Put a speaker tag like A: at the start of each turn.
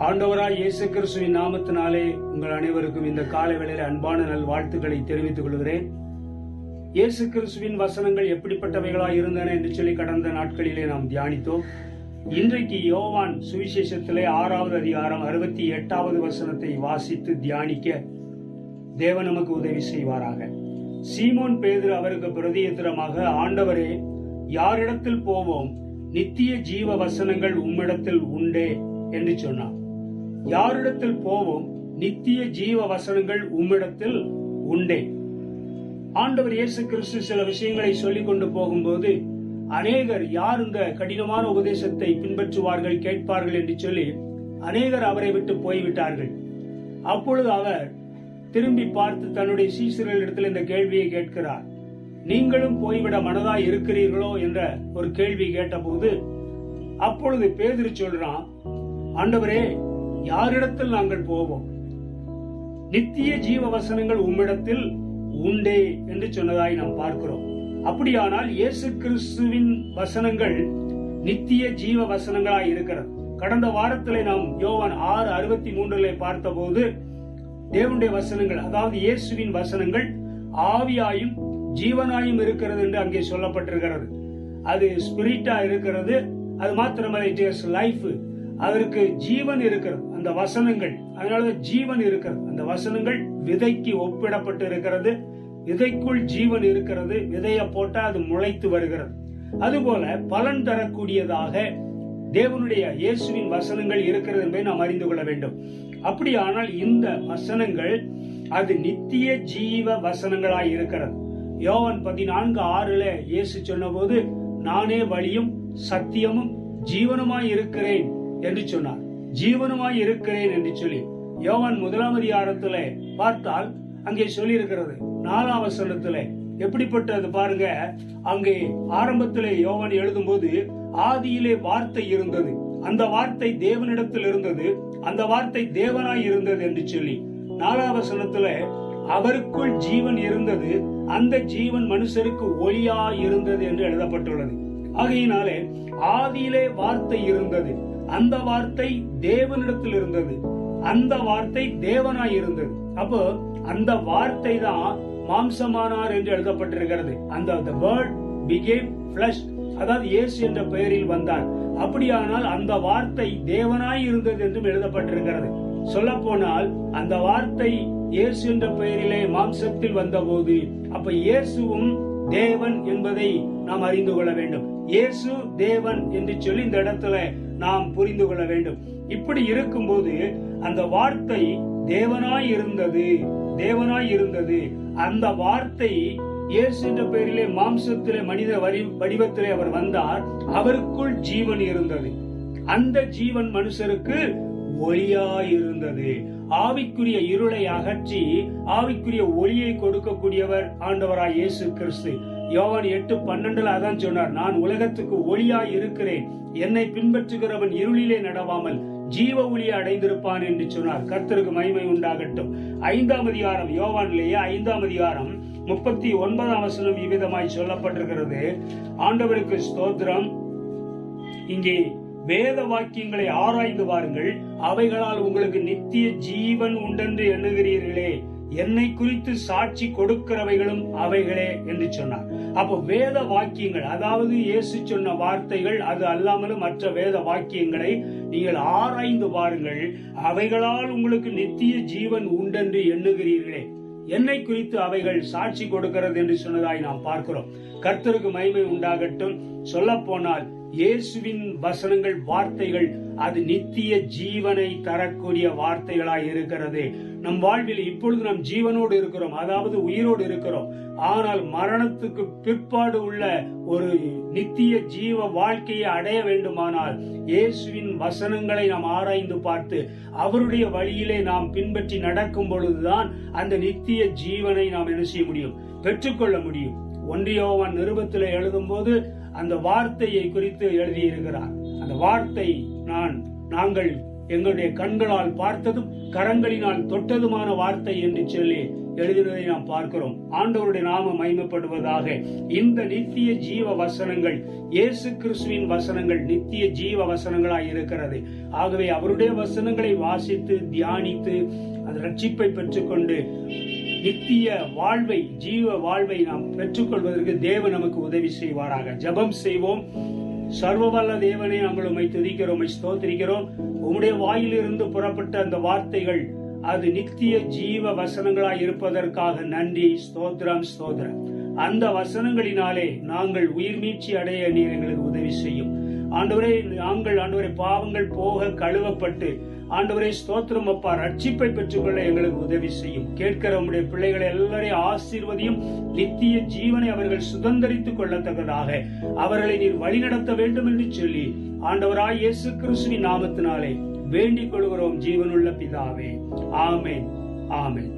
A: ஆண்டவராய் இயேசு கிறிஸ்துவின் நாமத்தினாலே உங்கள் அனைவருக்கும் இந்த காலை வேளையில அன்பான நல் வாழ்த்துக்களை தெரிவித்துக் கொள்கிறேன். இயேசு கிறிஸ்துவின் வசனங்கள் எப்படிப்பட்டவைகளாய் இருந்தன என்று சொல்லி கடந்த நாட்களிலே நாம் தியானித்தோம். இன்றைக்கு யோவான் சுவிசேஷத்திலே 6வது அதிகாரம் 68வது வசனத்தை வாசித்து தியானிக்க தேவன் நமக்கு உதவி செய்வாராக. சீமோன் பேதுரு அவருக்கு பிரதியுத்தரமாக, ஆண்டவரே, யாரிடத்தில் போவோம்? நித்திய ஜீவ வசனங்கள் உம்மிடத்தில் உண்டே என்று சொன்னார். யாரிடத்தில் போவோம்? நித்திய ஜீவ வசனங்கள் உம்மிடத்தில் உண்டே. ஆண்டவர் இயேசு கிறிஸ்து சில விஷயங்களை சொல்லிக் கொண்டு போகும்போது அநேகர் யார் இந்த கடினமான உபதேசத்தை பின்பற்றுவார்கள், கேட்பார்கள் என்று சொல்லி அநேகர் அவரை விட்டு போய்விட்டார்கள். அப்பொழுது அவர் திரும்பி பார்த்து தன்னுடைய சீசர்களிடத்தில் இந்த கேள்வியை கேட்கிறார். நீங்களும் போய்விட மனதாய் இருக்கிறீர்களோ என்ற ஒரு கேள்வி கேட்டபோது அப்பொழுது பேதுரு சொல்றான், ஆண்டவரே, யாரிடத்தில் நாங்கள் போவோம்? நித்திய ஜீவ வசனங்கள் உம்மிடத்தில் உண்டே என்று சொன்னதாய் நாம் பார்க்கிறோம். அப்படியானால் இயேசு கிறிஸ்துவின் வசனங்கள் நித்திய ஜீவ வசனங்களாய் இருக்கிறது. கடந்த வாரத்திலே நாம் யோவான் 6:63 பார்த்தபோது தேவனுடைய வசனங்கள், அதாவது இயேசுவின் வசனங்கள் ஆவியாயும் ஜீவனாயும் இருக்கிறது என்று அங்கே சொல்லப்பட்டிருக்கிறது. அது ஸ்பிரிட்டா இருக்கிறது. அது மாத்திரமல்ல, இட் இஸ் லைஃப். அதற்கு ஜீவன் இருக்கிறது அந்த வசனங்கள். அதனால ஜீவன் இருக்கிறது. அந்த வசனங்கள் விதைக்கு ஒப்பிடப்பட்டு இருக்கிறது. விதைக்குள் ஜீவன் இருக்கிறது. விதைய போட்டா அது முளைத்து வருகிறது. அதுபோல பலன் தரக்கூடியதாக தேவனுடைய இயேசுவின் வசனங்கள் இருக்கிறது என்பதை நாம் அறிந்து கொள்ள வேண்டும். அப்படியானால் இந்த வசனங்கள் அது நித்திய ஜீவ வசனங்களாய் இருக்கிறது. யோவான் 14:6 இயேசு சொன்ன போது, நானே வழியும் சத்தியமும் ஜீவனுமாய் இருக்கிறேன் என்று சொன்னார். ஜீவனுமாய் இருக்கிறேன் என்று சொல்லி யோவான் 1 அதிகாரத்துல பார்த்தால் அங்கே சொல்லி இருக்கிறது. 4 வசனத்துல எப்படிப்பட்டது பாருங்க. அங்கே ஆரம்பத்திலே யோவான் எழுதும் போது, ஆதியிலே வார்த்தை இருந்தது, அந்த வார்த்தை தேவனிடத்தில் இருந்தது, அந்த வார்த்தை தேவனாய் இருந்தது என்று சொல்லி 4 வசனத்துல அவருக்குள் ஜீவன் இருந்தது, அந்த ஜீவன் மனுஷருக்கு ஒளியாய் இருந்தது என்று எழுதப்பட்டுள்ளது. ஆகையினாலே ஆதியிலே வார்த்தை இருந்தது, அந்த வார்த்தை தேவனிடத்தில் இருந்தது, அந்த வார்த்தை தேவனாய் இருந்தது. அப்போ அந்த வார்த்தை தான் மாம்சமானார் என்று எழுதப்பட்டிருக்கிறது. அந்த the word became flesh, அதாவது இயேசு என்ற பெயரில் வந்தார். அப்படியானால் அந்த வார்த்தை தேவனாய் இருந்தது என்றும் எழுதப்பட்டிருக்கிறது. சொல்ல போனால் அந்த வார்த்தை இயேசு என்ற பெயரிலே மாம்சத்தில் வந்த போது, அப்ப இயேசுவும் தேவன் என்பதை நாம் அறிந்து கொள்ள வேண்டும். இயேசு தேவன் என்று சொல்லி இந்த இடத்துல நாம் புரிந்து கொள்ள வேண்டும். இப்படி இருக்கும்போது அந்த வார்த்தை தேவனாய் இருந்தது, தேவனாய் இருந்தது. அந்த வார்த்தை இயேசு என்ற பெயரிலே மாம்சத்திலே மனித வடிவத்திலே அவர் வந்தார். அவருக்குள் ஜீவன் இருந்தது, அந்த ஜீவன் மனுஷருக்கு ஒளியாய் இருந்தது. ஆவிக்குரிய இருளை அகற்றி ஆவிக்குரிய ஒளியை கொடுக்கக்கூடியவர் ஆண்டவராய் இயேசு கிறிஸ்து. யோவான் 8:12 அதான் சொன்னார், நான் உலகத்துக்கு ஒளியாய் இருக்கிறேன், என்னை பின்பற்றுகிறவன் இருளிலே நடவாமல் ஜீவ ஒளியை அடைந்திருப்பான் என்று சொன்னார். கர்த்தருக்கு மகிமை உண்டாகட்டும். 5 அதிகாரம் யோவானிலேயே 5 அதிகாரம் 39 வசனம் இவ்விதமாய் சொல்லப்பட்டிருக்கிறது. ஆண்டவருக்கு ஸ்தோத்திரம். இங்கே வேத வாக்கியங்களை ஆராய்ந்து பாருங்கள், அவைகளால் உங்களுக்கு நித்திய ஜீவன் உண்டென்று எண்ணுகிறீர்களே, என்னை குறித்து சாட்சி கொடுக்கிறவைகளும் அவைகளே என்று சொன்னார். அப்போ வேத வாக்கியங்கள், அதாவது இயேசு சொன்ன வார்த்தைகள், அது அல்லாமலும் மற்ற வேத வாக்கியங்களை நீங்கள் ஆராய்ந்து பாருங்கள், அவைகளால் உங்களுக்கு நித்திய ஜீவன் உண்டென்று எண்ணுகிறீர்களே, என்னை குறித்து அவைகள் சாட்சி கொடுக்கிறது என்று சொன்னதாய் நாம் பார்க்கிறோம். கர்த்தருக்கு மகிமை உண்டாகட்டும். சொல்ல போனால் இயேசுவின் வசனங்கள், வார்த்தைகள், அது நித்திய ஜீவனை தரக்கூடிய வார்த்தைகளாய் இருக்கிறது. நம் வாழ்வில் இப்பொழுது நாம் ஜீவனோடு இருக்கிறோம், அதாவது உயிரோடு இருக்கிறோம். ஆனால் மரணத்துக்கு பிற்பாடு உள்ள ஒரு நித்திய ஜீவ வாழ்க்கையை அடைய வேண்டுமானால் இயேசுவின் வசனங்களை நாம் ஆராய்ந்து பார்த்து அவருடைய வழியிலே நாம் பின்பற்றி நடக்கும் பொழுதுதான் அந்த நித்திய ஜீவனை நாம் என்ன செய்ய முடியும், பெற்றுக்கொள்ள முடியும். 1 யோவான் நிருபத்தில் எழுதும் போது அந்த வார்த்தையை குறித்து எழுதியிருக்கிறார். அந்த வார்த்தை நாங்கள் எங்களுடைய கண்களால் பார்த்ததும் கரங்களினால் தொட்டதுமான வார்த்தை என்று சொல்லி எழுதினதை நாம் பார்க்கிறோம். ஆண்டவருடைய நாமம் மகிமைப்படுவதாக. இந்த நித்திய ஜீவ வசனங்கள் இயேசு கிறிஸ்துவின் வசனங்கள் நித்திய ஜீவ வசனங்களாய் இருக்கிறது. ஆகவே அவருடைய வசனங்களை வாசித்து தியானித்து அந்த ரட்சிப்பை பெற்றுக்கொண்டு நித்திய வாழ்வை ஜீவ வாழ்வை நாம் பெற்றுக்கொள்வதற்கு தேவன் நமக்கு உதவி செய்வாராக. ஜெபம் செய்வோம். சர்வவல்ல தேவனே, நாங்கள் உம்மை துதிக்கிறோம், உம்மை ஸ்தோத்திரிக்கிறோம். உம்முடைய வாயிலிருந்து புறப்பட்ட அந்த வார்த்தைகள் அது நித்திய ஜீவ வசனங்களாய் இருப்பதற்காக நன்றி. ஸ்தோத்திரம், ஸ்தோத்திரம். அந்த வசனங்களினாலே நாங்கள் உயிர் மீட்சி அடைய நீர் எங்களுக்கு உதவி செய்யும் ஆண்டவரே. நாங்கள் ஆண்டவரே பாவங்கள் போக கழுவப்பட்டு ஆண்டவரே ஸ்தோத்திரம் அப்பா ரட்சிப்பை பெற்றுக்கொள்ள எங்களுக்கு உதவி செய்யும். கேட்கிற உம்முடைய பிள்ளைகளை எல்லாரையும் ஆசீர்வதியும். நித்திய ஜீவனை அவர்கள் சுதந்தரித்துக் கொள்ளத்தக்கதாக அவர்களை நீர் வழிநடத்த வேண்டும் என்று சொல்லி ஆண்டவராய் இயேசு கிறிஸ்துவின் நாமத்தினாலே வேண்டிக் கொள்கிறோம் ஜீவனுள்ள பிதாவே. ஆமென், ஆமென்.